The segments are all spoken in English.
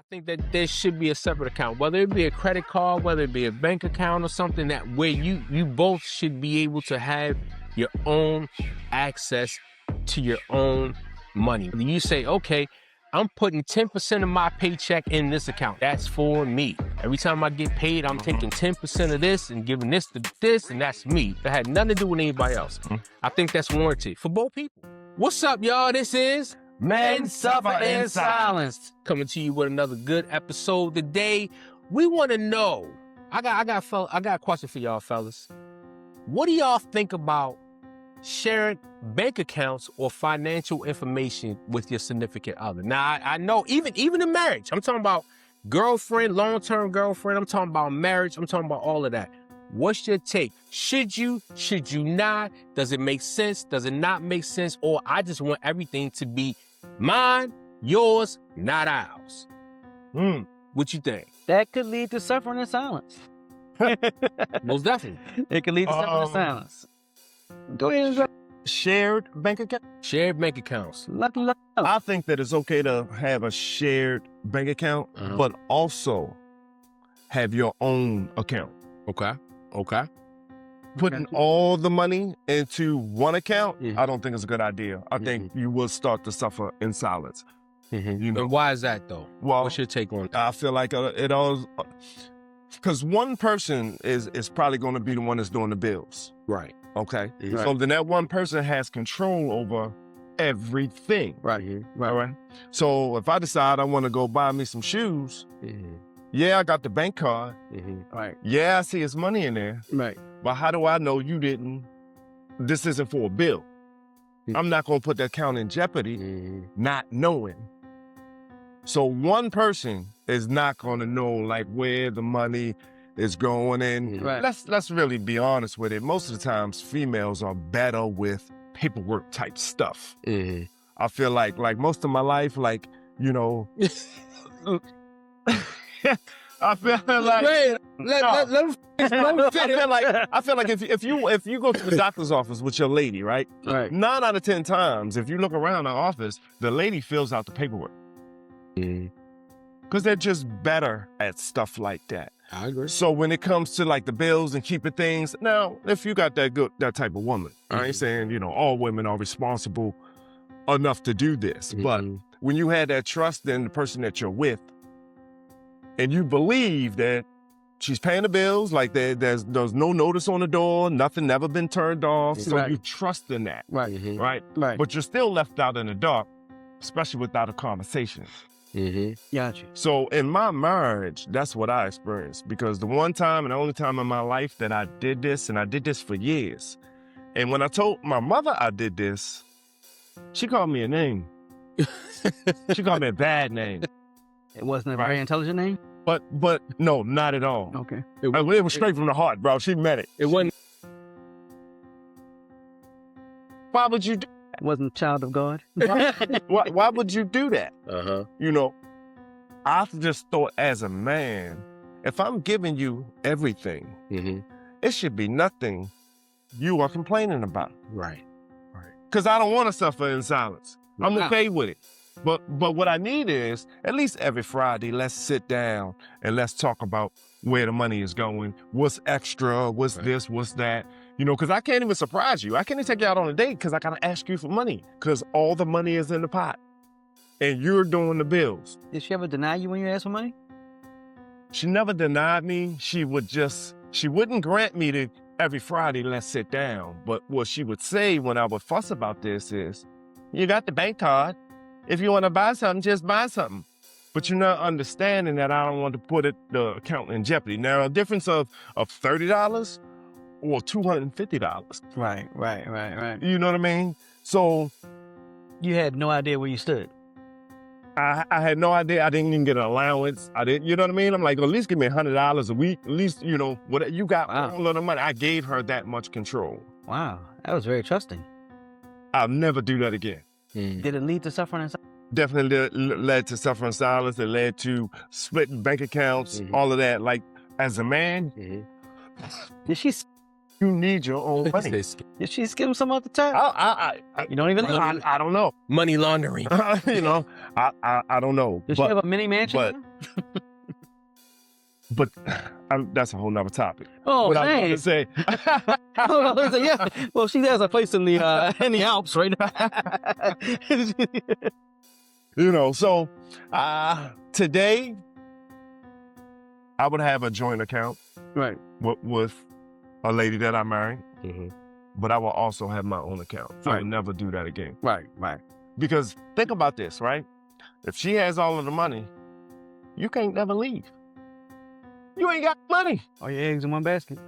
think that there should be a separate account, whether it be a credit card, whether it be a bank account or something, that where you both should be able to have your own access to your own money. You say, okay, I'm putting 10% of my paycheck in this account. That's for me. Every time I get paid, I'm taking 10% of this and giving this to this, and that's me. That had nothing to do with anybody else. I think that's warranted for both people. What's up, y'all? This is Men Suffer in Silence. Coming to you with another good episode today. We want to know. I got a question for y'all, fellas. What do y'all think about sharing bank accounts or financial information with your significant other? Now, I know even in marriage, I'm talking about girlfriend, long-term girlfriend, I'm talking about marriage, I'm talking about all of that. What's your take? Should you not? Does it make sense? Does it not make sense? Or I just want everything to be mine, yours, not ours. What you think? That could lead to suffering in silence. Most definitely. It could lead to suffering in silence. Go ahead. Shared bank account? Shared bank accounts. Lucky. I think that it's okay to have a shared bank account, but also have your own account. Okay. Putting all the money into one account, I don't think it's a good idea. I think you will start to suffer in silence. You know? And why is that, though? Well, what's your take on that? I feel like it all, because one person is probably going to be the one that's doing the bills. Right. Okay. So then that one person has control over everything. Right. So if I decide I want to go buy me some shoes, yeah, I got the bank card. Right. Yeah, I see his money in there. Right. But how do I know you didn't? This isn't for a bill. I'm not going to put the account in jeopardy, not knowing. So one person is not going to know like where the money is going in. Right. Let's really be honest with it. Most of the times, females are better with paperwork type stuff. I feel like most of my life, like, you know. I feel like Wait, let him I feel like if you go to the doctor's office with your lady, right? Right. 9 out of 10 times, if you look around the office, the lady fills out the paperwork. Because they're just better at stuff like that. I agree. So when it comes to like the bills and keeping things, now, if you got that type of woman, I ain't saying, you know, all women are responsible enough to do this. But when you had that trust in the person that you're with, and you believe that she's paying the bills, like there's no notice on the door, nothing never been turned off, so you trust in that, right? But you're still left out in the dark, especially without a conversation. Gotcha. So in my marriage, that's what I experienced, because the one time and the only time in my life that I did this, and I did this for years, and when I told my mother I did this, she called me a name. She called me a bad name. It wasn't a very intelligent name? But no, not at all. Okay. It was straight from the heart, bro. She meant it. It wasn't. Why would you do It wasn't a child of God? why would you do that? You know, I just thought as a man, if I'm giving you everything, it should be nothing you are complaining about. Right. Because I don't want to suffer in silence. I'm okay with it. But what I need is, at least every Friday, let's sit down and let's talk about where the money is going, what's extra, what's this, what's that. You know, because I can't even surprise you. I can't even take you out on a date because I got to ask you for money, because all the money is in the pot and you're doing the bills. Did she ever deny you when you asked for money? She never denied me. She wouldn't grant me to every Friday, let's sit down. But what she would say when I would fuss about this is, you got the bank card. If you want to buy something, just buy something. But you're not understanding that I don't want to put the account in jeopardy. Now, a difference of $30 or $250. Right. You know what I mean? So You had no idea where you stood. I had no idea. I didn't even get an allowance. I didn't, you know what I mean? I'm like, at least give me $100 a week. At least, you know, what you got all of the money. I gave her that much control. Wow, that was very trusting. I'll never do that again. Did it lead to suffering in silence? Definitely led to suffering silence. It led to splitting bank accounts, all of that. Like, as a man, Did she you need your own money. Did she skim some off the top? You don't even know. I don't know. Money laundering. You know, I don't know. Did she have a mini mansion? But But that's a whole nother topic. Oh, what I was dang. going to say. Yeah. Well, she has a place in the Alps right now. So today I would have a joint account Right. with a lady that I married, Mm-hmm. but I will also have my own account. I Right. would never do that again. Right. Because think about this, right? If she has all of the money, you can't never leave. You ain't got money. All your eggs in one basket.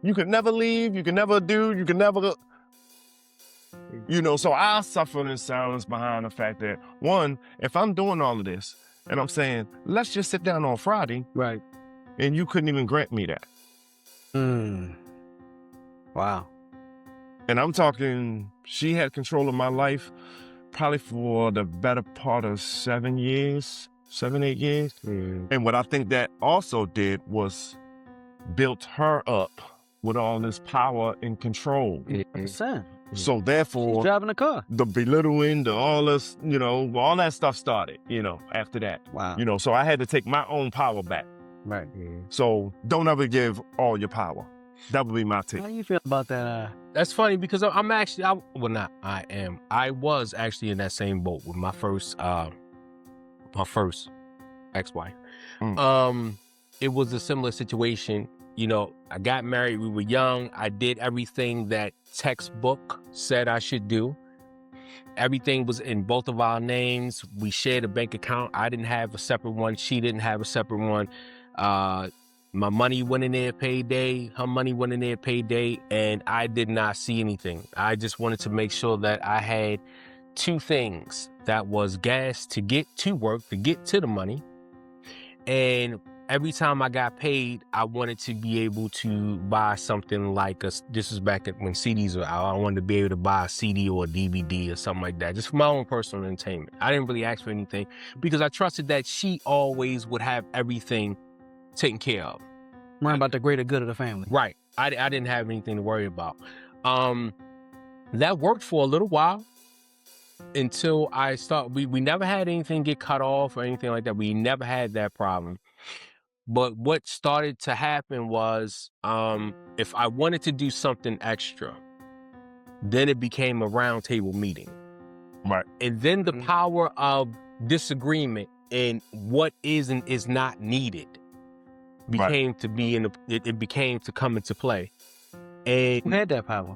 You can never leave. You can never do. You can never. So I suffer in silence behind the fact that, one, if I'm doing all of this and I'm saying, let's just sit down on Friday, Right. and you couldn't even grant me that. Wow. And I'm talking, she had control of my life probably for the better part of 7 years, 7, 8 years. And what I think that also did was built her up with all this power and control. Son. So She's therefore, driving a car. the belittling, all this, all that stuff started, after that. Wow. So I had to take my own power back. Right. So don't ever give all your power. That would be my take. How you feel about that? That's funny because I'm actually, I was actually in that same boat with my first ex-wife. It was a similar situation. I got married, we were young. I did everything that textbook said I should do. Everything was in both of our names. We shared a bank account. I didn't have a separate one. She didn't have a separate one. My money went in there payday. Her money went in there payday. And I did not see anything. I just wanted to make sure that I had two things. That was gas to get to work, to get to the money. And every time I got paid, I wanted to be able to buy something like this was back when CDs were out. I wanted to be able to buy a CD or a DVD or something like that, just for my own personal entertainment. I didn't really ask for anything because I trusted that she always would have everything taken care of. Worrying about the greater good of the family. Right. I didn't have anything to worry about. That worked for a little while until I started. We never had anything get cut off or anything like that. We never had that problem. But what started to happen was if I wanted to do something extra, then it became a roundtable meeting. Right. And then the power of disagreement and what is and is not needed became to be it became to come into play. And Who had that power?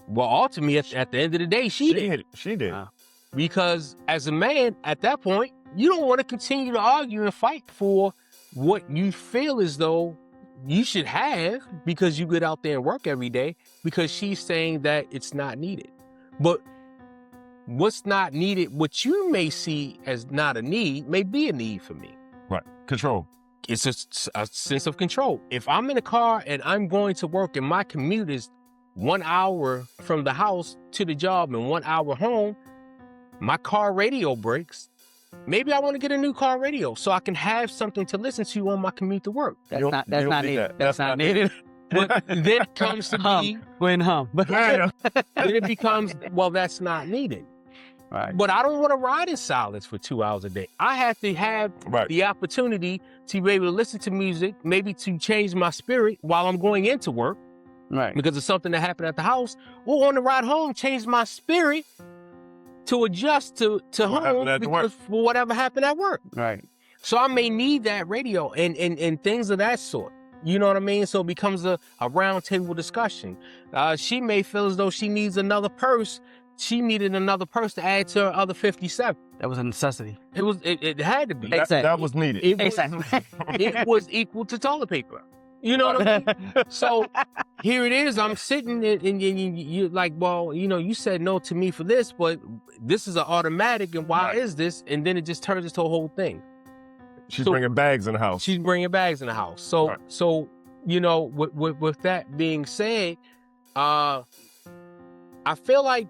well, ultimately, at the end of the day, she did. She did. Because as a man, at that point, you don't want to continue to argue and fight for what you feel as though you should have because you get out there and work every day, because she's saying that it's not needed. But what's not needed, what you may see as not a need, may be a need for me. Right. Control. It's a sense of control. If I'm in a car and I'm going to work and my commute is 1 hour from the house to the job and 1 hour home, my car radio breaks. Maybe I want to get a new car radio so I can have something to listen to on my commute to work. That's not needed. That's not needed. But then it comes to be, then it becomes, well, that's not needed. Right. But I don't want to ride in silence for 2 hours a day. I have to have the opportunity to be able to listen to music, maybe to change my spirit while I'm going into work. Right. Because of something that happened at the house, or on the ride home, change my spirit to adjust to home because for whatever happened at work. Right. So I may need that radio and things of that sort. You know what I mean? So it becomes a round table discussion. She may feel as though she needs another purse. She needed another purse to add to her other 57. That was a necessity. It had to be. That was needed. It was equal to toilet paper. You know what I mean? So here it is. I'm sitting and you're like, well, you said no to me for this, but this is an automatic. And why is this? And then it just turns into a whole thing. She's bringing bags in the house. She's bringing bags in the house. So with that being said, I feel like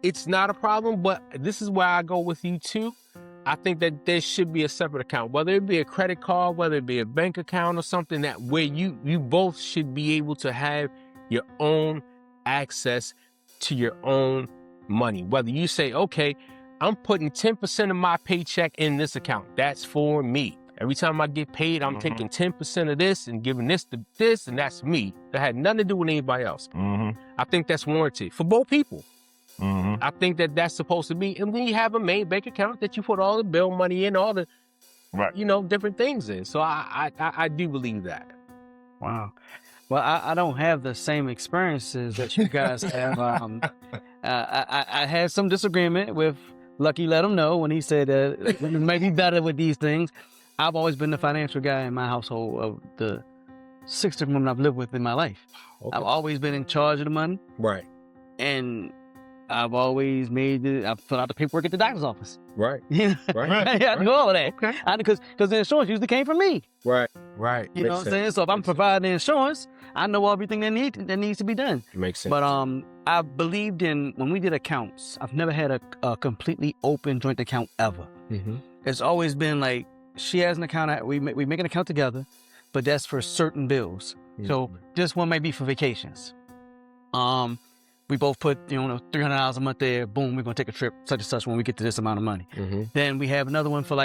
it's not a problem, but this is where I go with you too. I think that there should be a separate account, whether it be a credit card, whether it be a bank account or something, that where you both should be able to have your own access to your own money. Whether you say, okay, I'm putting 10% of my paycheck in this account. That's for me. Every time I get paid, I'm taking 10% of this and giving this to this, and that's me. That had nothing to do with anybody else. I think that's warranted for both people. I think that that's supposed to be, and then you have a main bank account that you put all the bill money in, all the, different things in. So I do believe that. Wow. Well, I don't have the same experiences that you guys have. I had some disagreement with Lucky. Let him know when he said that women may be better with these things. I've always been the financial guy in my household of the 6 different women I've lived with in my life. Okay. I've always been in charge of the money. Right. And I've always I've filled out the paperwork at the doctor's office. Right. Right. I do all of that. Okay. Because the insurance usually came from me. Right. You know what I'm saying? So if I'm providing the insurance, I know everything that needs to be done. It makes sense. But I believed in, when we did accounts, I've never had a completely open joint account ever. It's always been like, she has an account, we make an account together, but that's for certain bills. So this one may be for vacations. We both put, $300 a month there. Boom, we're going to take a trip, such and such, when we get to this amount of money. Then we have another one for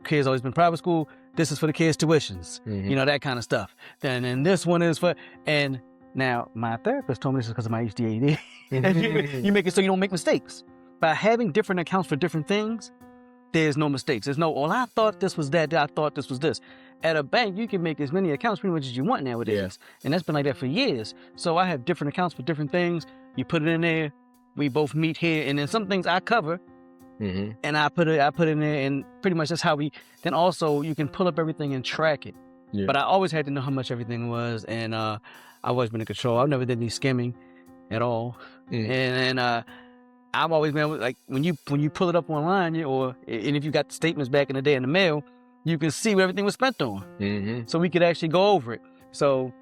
kids always been private school. This is for the kids' tuitions, that kind of stuff. Then this one is for, and now my therapist told me this is because of my HDAD. You make it so you don't make mistakes. By having different accounts for different things, there's no mistakes. There's no, I thought this was that, I thought this was this. At a bank, you can make as many accounts pretty much as you want nowadays. And that's been like that for years. So I have different accounts for different things. You put it in there, we both meet here, and then some things I cover, and I put in there, and pretty much that's how then also you can pull up everything and track it. But I always had to know how much everything was, and I've always been in control. I've never did any skimming at all. And I've always been like, when you pull it up online, and if you got the statements back in the day in the mail, you can see what everything was spent on. So we could actually go over it. So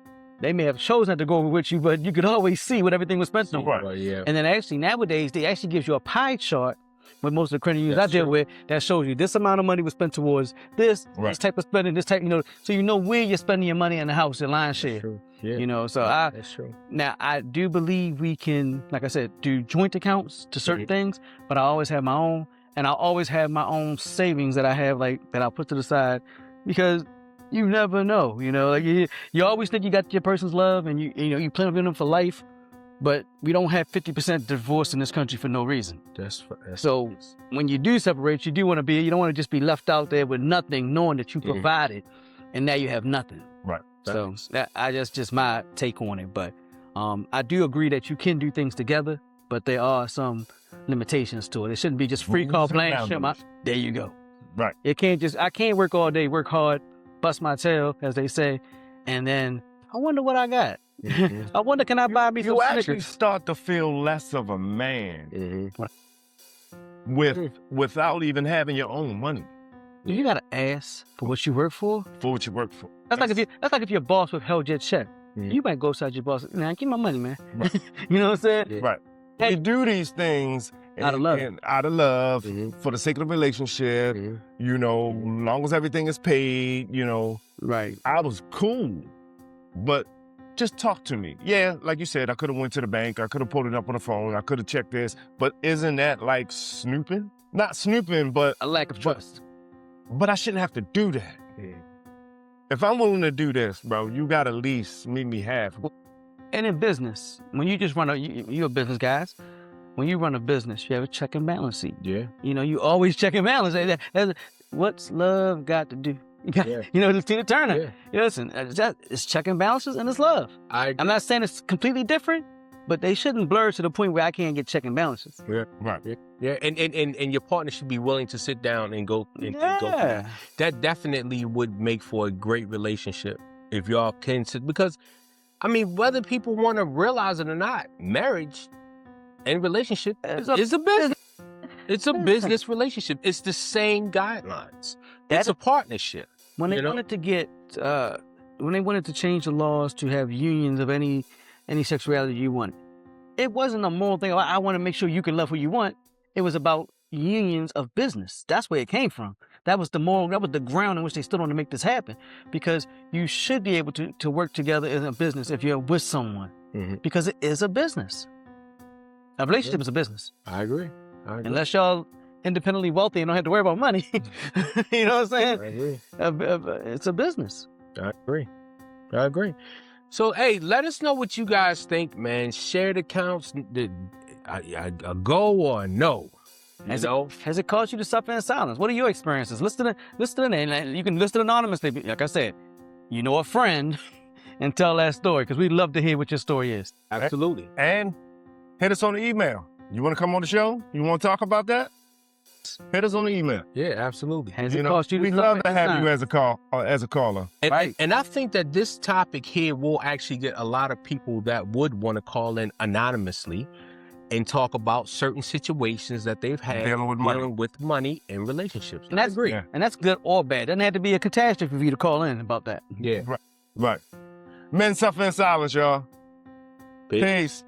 they may have chosen not to go over with you, but you could always see what everything was spent on. And then actually nowadays, they actually gives you a pie chart with most of the credit unions I deal with that shows you this amount of money was spent towards this type of spending, this type, so you know where you're spending your money in the house, your line share. So that's true. Now I do believe we can, like I said, do joint accounts to certain things, but I always have my own, and I always have my own savings that I have, that I'll put to the side, because you never know, you always think you got your person's love, and you plan on them for life. But we don't have 50% divorce in this country for no reason. So when you do separate, you don't want to just be left out there with nothing, knowing that you provided, and now you have nothing. Right. So that's just my take on it. But I do agree that you can do things together, but there are some limitations to it. It shouldn't be just free call playing. There you go. Right. I can't work all day, work hard, bust my tail, as they say, and then I wonder what I got. I wonder, can I buy me some Snickers? You actually start to feel less of a man without even having your own money. You gotta ask for what you work for. For what you work for. That's like if your boss withheld your check. You might go outside your boss. Nah, give me my money, man. Right. You know what I'm saying? Right. Hey, you do these things out of love. Out of love, for the sake of the relationship. Long as everything is paid. Right. I was cool, but just talk to me. Yeah, like you said, I could have went to the bank. I could have pulled it up on the phone. I could have checked this. But isn't that like snooping? Not snooping, but a lack of trust. But I shouldn't have to do that. If I'm willing to do this, bro, you got to at least meet me halfway. And in business, when you just run you're a business guys. When you run a business, you have a check and balance sheet. Yeah. You always check and balance. What's love got to do? It's Tina Turner. Listen, it's check and balances and it's love. I'm not saying it's completely different, but they shouldn't blur to the point where I can't get check and balances. Yeah, right. Yeah, and your partner should be willing to sit down and go. And go. That definitely would make for a great relationship if y'all can sit, because, whether people want to realize it or not, marriage and relationship is a business. It's a business relationship. It's the same guidelines. It's a partnership. When they wanted to get, when they wanted to change the laws to have unions of any sexuality you want, it wasn't a moral thing. I want to make sure you can love who you want. It was about unions of business. That's where it came from. That was the moral. That was the ground in which they stood on to make this happen. Because you should be able to work together in a business if you're with someone, because it is a business. A relationship is a business. I agree. Unless y'all independently wealthy and don't have to worry about money. You know what I'm saying? I agree. It's a business. I agree. So, hey, let us know what you guys think, man. Shared accounts, a go or a no? Has it caused you to suffer in silence? What are your experiences? List the name. And you can list it anonymously. Like I said, you know a friend, and tell that story because we'd love to hear what your story is. Absolutely. And hit us on the email. You want to come on the show? You want to talk about that? Hit us on the email. Yeah, absolutely. Has it caused you to we'd suffer love to in have silence? you as a caller. And, Right. and I think that this topic here will actually get a lot of people that would want to call in anonymously and talk about certain situations that they've had Dealing with money. in relationships. And that's, agree. Yeah. and that's good or bad. Doesn't have to be a catastrophe for you to call in about that. Yeah. Right. Men suffer in silence, y'all. Peace. Peace.